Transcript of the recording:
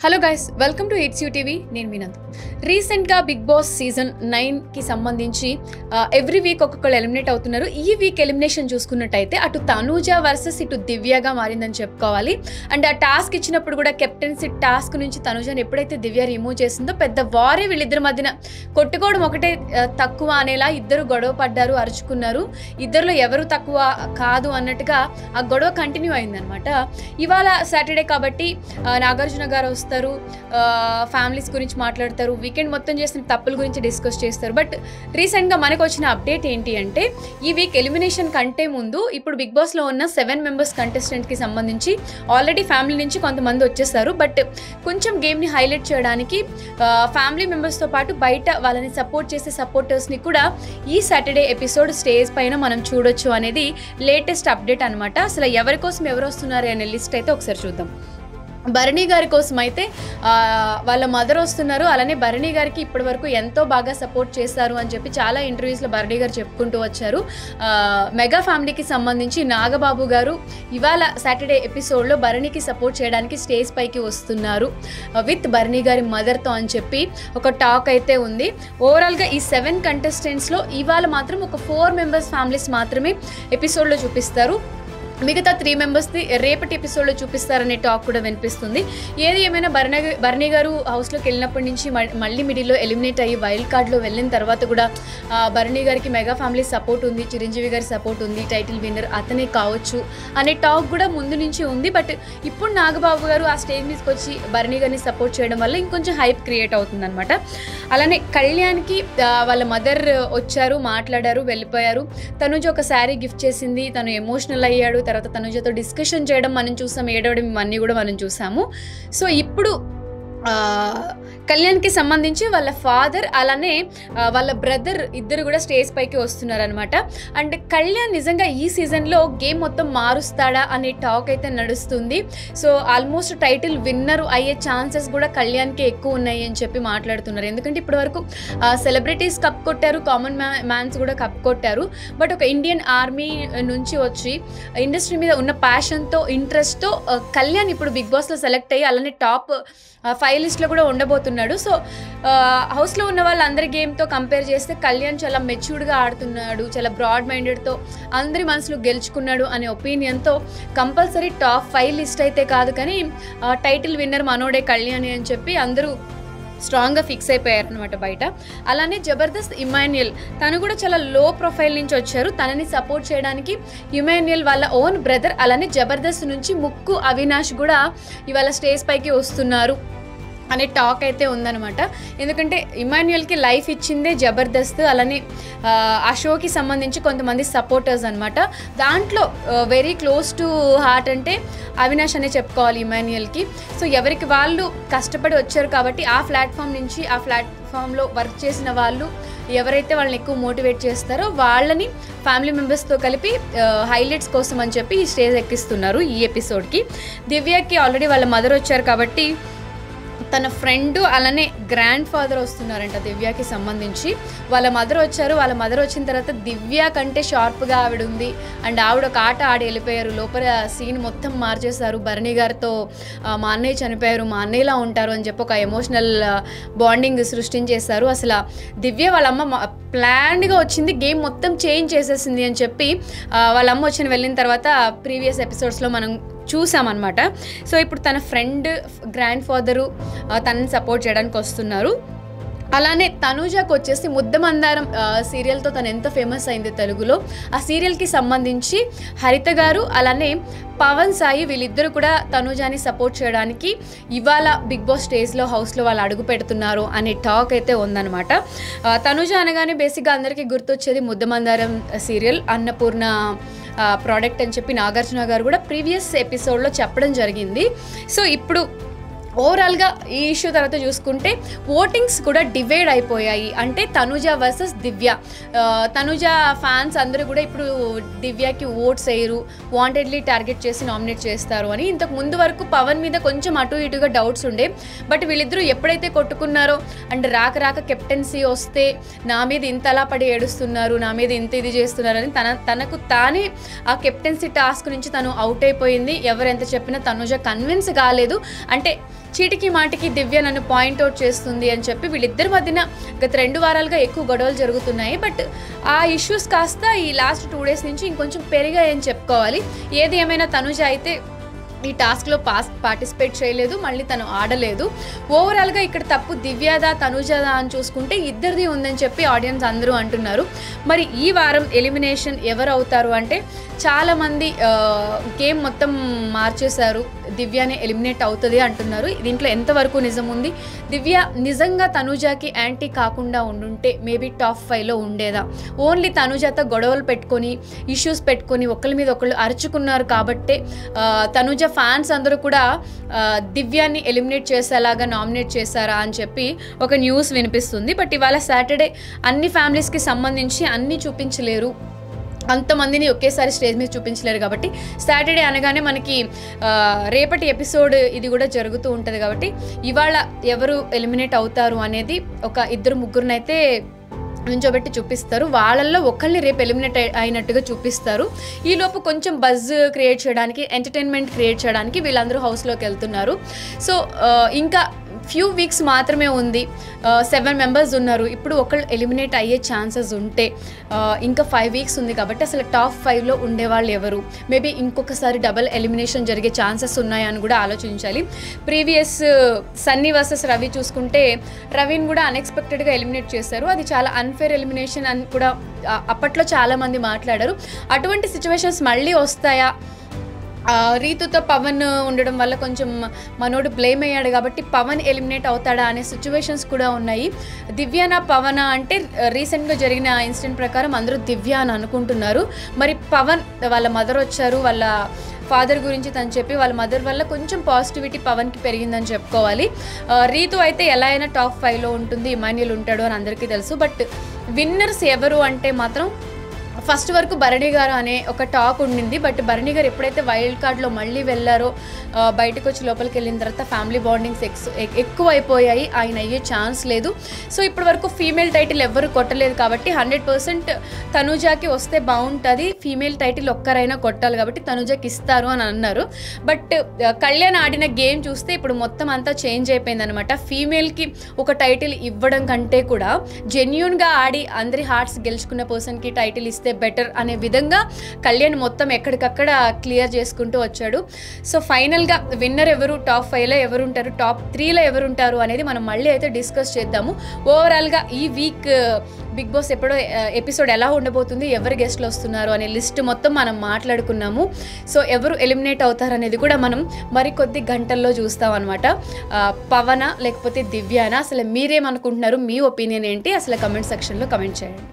Hello guys, welcome to it's you TV. నేను వినంత్. రీసెంట్గా big boss season 9కి సంబంధించి ఎవ్రీ వీక్ ఒక్కొక్కరు ఎలిమినేట్ అవుతున్నారు. ఈ వీక్ ఎలిమినేషన్ చూసుకున్నట్టయితే అటు తనూజ వర్సెస్ ఇటు దివ్యగా మారిందని చెప్పుకోవాలి. అండ్ ఆ టాస్క్ ఇచ్చినప్పుడు కూడా కెప్టెన్సీ టాస్క్ నుంచి తనూజని ఎప్పుడైతే దివ్య రిమూవ్ చేసిందో పెద్ద వారే వీళ్ళిద్దరి మధ్యన కొట్టుకోవడం ఒకటే తక్కువ అనేలా ఇద్దరు గొడవ పడ్డారు, అరుచుకున్నారు. ఇద్దరిలో ఎవరు తక్కువ కాదు అన్నట్టుగా ఆ గొడవ కంటిన్యూ అయిందనమాట. ఇవాళ సాటర్డే కాబట్టి నాగార్జున గారు వస్తారు, ఫ్యామిలీస్ గురించి మాట్లాడతారు, వీకెండ్ మొత్తం చేసిన తప్పుల గురించి డిస్కస్ చేస్తారు. బట్ రీసెంట్గా మనకు వచ్చిన అప్డేట్ ఏంటి అంటే ఈ వీక్ ఎలిమినేషన్ కంటే ముందు ఇప్పుడు బిగ్ బాస్లో ఉన్న 7 మెంబర్స్ కంటెస్టెంట్కి సంబంధించి ఆల్రెడీ ఫ్యామిలీ నుంచి కొంతమంది వచ్చేస్తారు. బట్ కొంచెం గేమ్ని హైలైట్ చేయడానికి ఫ్యామిలీ మెంబర్స్తో పాటు బయట వాళ్ళని సపోర్ట్ చేసే సపోర్టర్స్ని కూడా ఈ సాటర్డే ఎపిసోడ్ స్టేజ్ పైన మనం చూడొచ్చు అనేది లేటెస్ట్ అప్డేట్ అనమాట. అసలు ఎవరి కోసం ఎవరు వస్తున్నారు అనే లిస్ట్ అయితే ఒకసారి చూద్దాం. భరణి గారి కోసం అయితే వాళ్ళ మదర్ వస్తున్నారు. అలానే భరణి గారికి ఇప్పటి వరకు ఎంతో బాగా సపోర్ట్ చేస్తారు అని చెప్పి చాలా ఇంటర్వ్యూస్లో భరణి గారు చెప్పుకుంటూ వచ్చారు. మెగా ఫ్యామిలీకి సంబంధించి నాగబాబు గారు ఇవాళ సాటర్డే ఎపిసోడ్లో భరణికి సపోర్ట్ చేయడానికి స్టేజ్ పైకి వస్తున్నారు విత్ భరణి గారి మదర్తో అని చెప్పి ఒక టాక్ అయితే ఉంది. ఓవరాల్గా ఈ 7 కంటెస్టెంట్స్లో ఇవాళ మాత్రం ఒక 4 మెంబర్స్ ఫ్యామిలీస్ మాత్రమే ఎపిసోడ్లో చూపిస్తారు. మిగతా 3 మెంబర్స్ది రేపటి ఎపిసోడ్లో చూపిస్తారనే టాక్ కూడా వినిపిస్తుంది. ఏది ఏమైనా భరణి గారు హౌస్లోకి వెళ్ళినప్పటి నుంచి మళ్ళీ మిడిల్లో ఎలిమినేట్ అయ్యి వైల్డ్ కార్డ్లో వెళ్ళిన తర్వాత కూడా భరణి గారికి మెగా ఫ్యామిలీ సపోర్ట్ ఉంది, చిరంజీవి గారి సపోర్ట్ ఉంది, టైటిల్ విన్నర్ అతనే కావచ్చు అనే టాక్ కూడా ముందు నుంచి ఉంది. బట్ ఇప్పుడు నాగబాబు గారు ఆ స్టేజ్ మీదకి వచ్చి భరణి గారిని సపోర్ట్ చేయడం వల్ల ఇంకొంచెం హైప్ క్రియేట్ అవుతుందన్నమాట. అలానే కళ్యాణ్కి వాళ్ళ మదర్ వచ్చారు, మాట్లాడారు, వెళ్ళిపోయారు. తనుజ ఒక శారీ గిఫ్ట్ చేసింది, తను ఎమోషనల్ అయ్యాడు. తర్వాత తనుజతో డిస్కషన్ చేయడం మనం చూసాం, ఏడవడం ఇవన్నీ కూడా మనం చూసాము. సో ఇప్పుడు కళ్యాణ్కి సంబంధించి వాళ్ళ ఫాదర్ అలానే వాళ్ళ బ్రదర్ ఇద్దరు కూడా స్టేజ్ పైకి వస్తున్నారనమాట. అండ్ కళ్యాణ్ నిజంగా ఈ సీజన్లో గేమ్ మొత్తం మారుస్తాడా అనే టాక్ అయితే నడుస్తుంది. సో ఆల్మోస్ట్ టైటిల్ విన్నర్ అయ్యే ఛాన్సెస్ కూడా కళ్యాణ్కి ఎక్కువ ఉన్నాయి అని చెప్పి మాట్లాడుతున్నారు. ఎందుకంటే ఇప్పటి వరకు సెలబ్రిటీస్ కప్ కొట్టారు, కామన్ మ్యాన్స్ కూడా కప్ కొట్టారు. బట్ ఒక ఇండియన్ ఆర్మీ నుంచి వచ్చి ఇండస్ట్రీ మీద ఉన్న ప్యాషన్తో, ఇంట్రెస్ట్తో కళ్యాణ్ ఇప్పుడు బిగ్ బాస్లో సెలెక్ట్ అయ్యి అలానే టాప్ 5 లిస్ట్లో కూడా ఉండబోతున్నాడు. సో హౌస్లో ఉన్న వాళ్ళందరి గేమ్తో కంపేర్ చేస్తే కళ్యాణ్ చాలా మెచ్యూర్డ్గా ఆడుతున్నాడు, చాలా బ్రాడ్ మైండెడ్తో అందరి మనసులు గెలుచుకున్నాడు అనే ఒపీనియన్తో కంపల్సరీ టాప్ 5 లిస్ట్ అయితే కాదు కానీ టైటిల్ విన్నర్ మనోడే కళ్యాణి అని చెప్పి అందరూ స్ట్రాంగ్గా ఫిక్స్ అయిపోయారనమాట బయట. అలానే జబర్దస్త్ ఇమాన్యుయల్ తను కూడా చాలా లో ప్రొఫైల్ నుంచి వచ్చారు. తనని సపోర్ట్ చేయడానికి ఇమాన్యుయల్ వాళ్ళ ఓన్ బ్రదర్ అలానే జబర్దస్త్ నుంచి ముక్కు అవినాష్ కూడా ఇవాళ స్టేజ్ పైకి వస్తున్నారు అనే టాక్ అయితే ఉందన్నమాట. ఎందుకంటే ఇమాన్యుయల్కి లైఫ్ ఇచ్చిందే జబర్దస్త్, అలానే ఆ షోకి సంబంధించి కొంతమంది సపోర్టర్స్ అనమాట. దాంట్లో వెరీ క్లోజ్ టు హార్ట్ అంటే అవినాష్ అనే చెప్పుకోవాలి ఇమాన్యుయల్కి. సో ఎవరికి వాళ్ళు కష్టపడి వచ్చారు కాబట్టి ఆ ప్లాట్ఫామ్ నుంచి ఆ ప్లాట్ఫామ్లో వర్క్ చేసిన వాళ్ళు ఎవరైతే వాళ్ళని ఎక్కువ మోటివేట్ చేస్తారో వాళ్ళని ఫ్యామిలీ మెంబర్స్తో కలిపి హైలైట్స్ కోసం అని చెప్పి ఈ స్టేజ్ ఎక్కిస్తున్నారు ఈ ఎపిసోడ్కి. దివ్యకి ఆల్రెడీ వాళ్ళ మదర్ వచ్చారు కాబట్టి తన ఫ్రెండ్ అలానే గ్రాండ్ ఫాదర్ వస్తున్నారంట దివ్యకి సంబంధించి. వాళ్ళ మదర్ వచ్చారు, వాళ్ళ మదర్ వచ్చిన తర్వాత దివ్య కంటే షార్ప్గా ఆవిడ ఉంది. అండ్ ఆవిడ ఒక ఆట ఆడి వెళ్ళిపోయారు, లోపల సీన్ మొత్తం మార్చేశారు. భరణి గారితో మా అన్నయ్య చనిపోయారు, మా అన్నయ్యలా ఉంటారు అని చెప్పి ఒక ఎమోషనల్ బాండింగ్ సృష్టించేశారు. అసలు దివ్య వాళ్ళ అమ్మ ప్లాన్డ్గా వచ్చింది, గేమ్ మొత్తం చేంజ్ చేసేసింది అని చెప్పి వాళ్ళ అమ్మ వచ్చిన వెళ్ళిన తర్వాత ప్రీవియస్ ఎపిసోడ్స్లో మనం చూసామన్నమాట. సో ఇప్పుడు తన ఫ్రెండ్ గ్రాండ్ ఫాదరు తనని సపోర్ట్ చేయడానికి వస్తున్నారు. అలానే తనూజాకు వచ్చేసి ముద్దమందారం సీరియల్తో తను ఎంత ఫేమస్ అయింది తెలుగులో, ఆ సీరియల్కి సంబంధించి హరిత గారు అలానే పవన్ సాయి వీళ్ళిద్దరూ కూడా తనూజాని సపోర్ట్ చేయడానికి ఇవాళ బిగ్ బాస్ స్టేజ్లో హౌస్లో వాళ్ళు అడుగు పెడుతున్నారు అనే టాక్ అయితే ఉందన్నమాట. తనూజ అనగానే బేసిక్గా అందరికీ గుర్తొచ్చేది ముద్దమందారం సీరియల్, అన్నపూర్ణ ప్రోడక్ట్ అని చెప్పి నాగార్జున గారు కూడా ప్రీవియస్ ఎపిసోడ్లో చెప్పడం జరిగింది. సో ఇప్పుడు ఓవరాల్గా ఈ ఇష్యూ తర్వాత చూసుకుంటే ఓటింగ్స్ కూడా డివైడ్ అయిపోయాయి. అంటే తనుజ వర్సెస్ దివ్య. తనుజ ఫ్యాన్స్ అందరూ కూడా ఇప్పుడు దివ్యకి ఓట్స్ వేయరు, వాంటెడ్లీ టార్గెట్ చేసి నామినేట్ చేస్తారు అని. ఇంతకు ముందు వరకు పవన్ మీద కొంచెం అటు ఇటుగా డౌట్స్ ఉండే. బట్ వీళ్ళిద్దరూ ఎప్పుడైతే కొట్టుకున్నారో అండ్ రాక కెప్టెన్సీ వస్తే నా మీద ఇంతలా పడి ఏడుస్తున్నారు, నా మీద ఇంత ఇది చేస్తున్నారు అని తనకు తానే ఆ కెప్టెన్సీ టాస్క్ నుంచి తను అవుట్ అయిపోయింది. ఎవరు ఎంత చెప్పినా తనుజ కన్విన్స్ కాలేదు. అంటే చీటికి మాటికి దివ్య నన్ను పాయింట్అవుట్ చేస్తుంది అని చెప్పి వీళ్ళిద్దరి మధ్యన గత 2 వారాలుగా ఎక్కువ గొడవలు జరుగుతున్నాయి. బట్ ఆ ఇష్యూస్ కాస్త ఈ లాస్ట్ 2 డేస్ నుంచి ఇంకొంచెం పెరిగాయని చెప్పుకోవాలి. ఏది ఏమైనా తనుజ అయితే ఈ టాస్క్లో పార్టిసిపేట్ చేయలేదు, మళ్ళీ తను ఆడలేదు. ఓవరాల్గా ఇక్కడ తప్పు దివ్యదా తనుజదా అని చూసుకుంటే ఇద్దరిది ఉందని చెప్పి ఆడియన్స్ అందరూ అంటున్నారు. మరి ఈ వారం ఎలిమినేషన్ ఎవరు అవుతారు అంటే చాలామంది గేమ్ మొత్తం మార్చేశారు, దివ్యనే ఎలిమినేట్ అవుతుంది అంటున్నారు. దీంట్లో ఎంతవరకు నిజం ఉంది? దివ్య నిజంగా తనుజాకి యాంటీ కాకుండా ఉండుంటే మేబీ టాప్ 5లో ఉండేదా? ఓన్లీ తనుజాతో గొడవలు పెట్టుకొని ఇష్యూస్ పెట్టుకొని ఒకళ్ళ మీద ఒకళ్ళు అరుచుకున్నారు కాబట్టే తనుజ ఫ్యాన్స్ అందరూ కూడా దివ్యాన్ని ఎలిమినేట్ చేసేలాగా నామినేట్ చేశారా అని చెప్పి ఒక న్యూస్ వినిపిస్తుంది. బట్ ఇవాళ సాటర్డే అన్ని ఫ్యామిలీస్కి సంబంధించి అన్నీ చూపించలేరు, అంతమందిని ఒకేసారి స్టేజ్ మీద చూపించలేరు కాబట్టి సాటర్డే అనగానే మనకి రేపటి ఎపిసోడ్ ఇది కూడా జరుగుతూ ఉంటుంది. కాబట్టి ఇవాళ ఎవరు ఎలిమినేట్ అవుతారు అనేది ఒక 2-3 అయితే నుంచోబెట్టి చూపిస్తారు. వాళ్ళల్లో ఒకళ్ళని రేపు ఎలిమినేట్ అయినట్టుగా చూపిస్తారు. ఈలోపు కొంచెం బజ్ క్రియేట్ చేయడానికి, ఎంటర్టైన్మెంట్ క్రియేట్ చేయడానికి వీళ్ళందరూ హౌస్లోకి వెళ్తున్నారు. సో ఇంకా ఫ్యూ వీక్స్ మాత్రమే ఉంది, 7 మెంబర్స్ ఉన్నారు. ఇప్పుడు ఒకళ్ళు ఎలిమినేట్ అయ్యే ఛాన్సెస్ ఉంటే ఇంకా 5 వీక్స్ ఉంది కాబట్టి అసలు టాప్ 5లో ఉండేవాళ్ళు ఎవరు? మేబీ ఇంకొకసారి డబల్ ఎలిమినేషన్ జరిగే ఛాన్సెస్ ఉన్నాయని కూడా ఆలోచించాలి. ప్రీవియస్ సన్నీ వర్సెస్ రవి చూసుకుంటే రవిని కూడా అన్ఎక్స్పెక్టెడ్గా ఎలిమినేట్ చేశారు. అది చాలా అన్ఫేర్ ఎలిమినేషన్ అని కూడా అప్పట్లో చాలామంది మాట్లాడారు. అటువంటి సిచ్యువేషన్స్ మళ్ళీ వస్తాయా? రీతుతో పవన్ ఉండడం వల్ల కొంచెం మనోడు బ్లేమ్ అయ్యాడు కాబట్టి పవన్ ఎలిమినేట్ అవుతాడా అనే సిచ్యువేషన్స్ కూడా ఉన్నాయి. దివ్యానా పవనా అంటే రీసెంట్గా జరిగిన ఇన్సిడెంట్ ప్రకారం అందరూ దివ్య అని అనుకుంటున్నారు. మరి పవన్ వాళ్ళ మదర్ వచ్చారు, వాళ్ళ ఫాదర్ గురించి తను చెప్పి వాళ్ళ మదర్ వల్ల కొంచెం పాజిటివిటీ పవన్కి పెరిగిందని చెప్పుకోవాలి. రీతు అయితే ఎలా అయినా టాప్ 5లో ఉంటుంది, ఇమాన్యుల్ ఉంటాడు అని అందరికీ తెలుసు. బట్ విన్నర్స్ ఎవరు అంటే మాత్రం ఫస్ట్ వరకు భరణి గారు అనే ఒక టాక్ ఉండింది. బట్ భరణి గారు ఎప్పుడైతే వైల్డ్ కార్డ్లో మళ్ళీ వెళ్ళారో బయటకు వచ్చి లోపలికి వెళ్ళిన తర్వాత ఫ్యామిలీ బాండింగ్స్ ఎక్కువ అయిపోయాయి, ఆయన అయ్యే ఛాన్స్ లేదు. సో ఇప్పటి వరకు ఫీమేల్ టైటిల్ ఎవరు కొట్టలేదు కాబట్టి 100% తనుజాకి వస్తే బాగుంటుంది. ఫీమేల్ టైటిల్ ఒక్కరైనా కొట్టాలి కాబట్టి తనుజాకి ఇస్తారు అని అన్నారు. బట్ కళ్యాణ్ ఆడిన గేమ్ చూస్తే ఇప్పుడు మొత్తం అంతా చేంజ్ అయిపోయింది అనమాట. ఫీమేల్కి ఒక టైటిల్ ఇవ్వడం కంటే కూడా జెన్యూన్గా ఆడి అందరి హార్ట్స్ గెలుచుకున్న పర్సన్కి టైటిల్ ఇస్తే బెటర్ అనే విధంగా కళ్యాణ్ మొత్తం ఎక్కడికక్కడ క్లియర్ చేసుకుంటూ వచ్చాడు. సో ఫైనల్గా విన్నర్ ఎవరు, టాప్ 5లో ఎవరు ఉంటారు, టాప్ 3లో ఎవరు ఉంటారు అనేది మనం మళ్ళీ అయితే డిస్కస్ చేద్దాము. ఓవరాల్గా ఈ వీక్ బిగ్ బాస్ ఎపిసోడ్ ఎలా ఉండబోతుంది, ఎవరు గెస్ట్లు వస్తున్నారు అనే లిస్ట్ మొత్తం మనం మాట్లాడుకున్నాము. సో ఎవరు ఎలిమినేట్ అవుతారు అనేది కూడా మనం మరికొద్ది గంటల్లో చూస్తాం అనమాట. పవనా లేకపోతే దివ్యానా? అసలు మీరేమనుకుంటున్నారు? మీ ఒపీనియన్ ఏంటి? అసలు కమెంట్ సెక్షన్లో కమెంట్ చేయండి.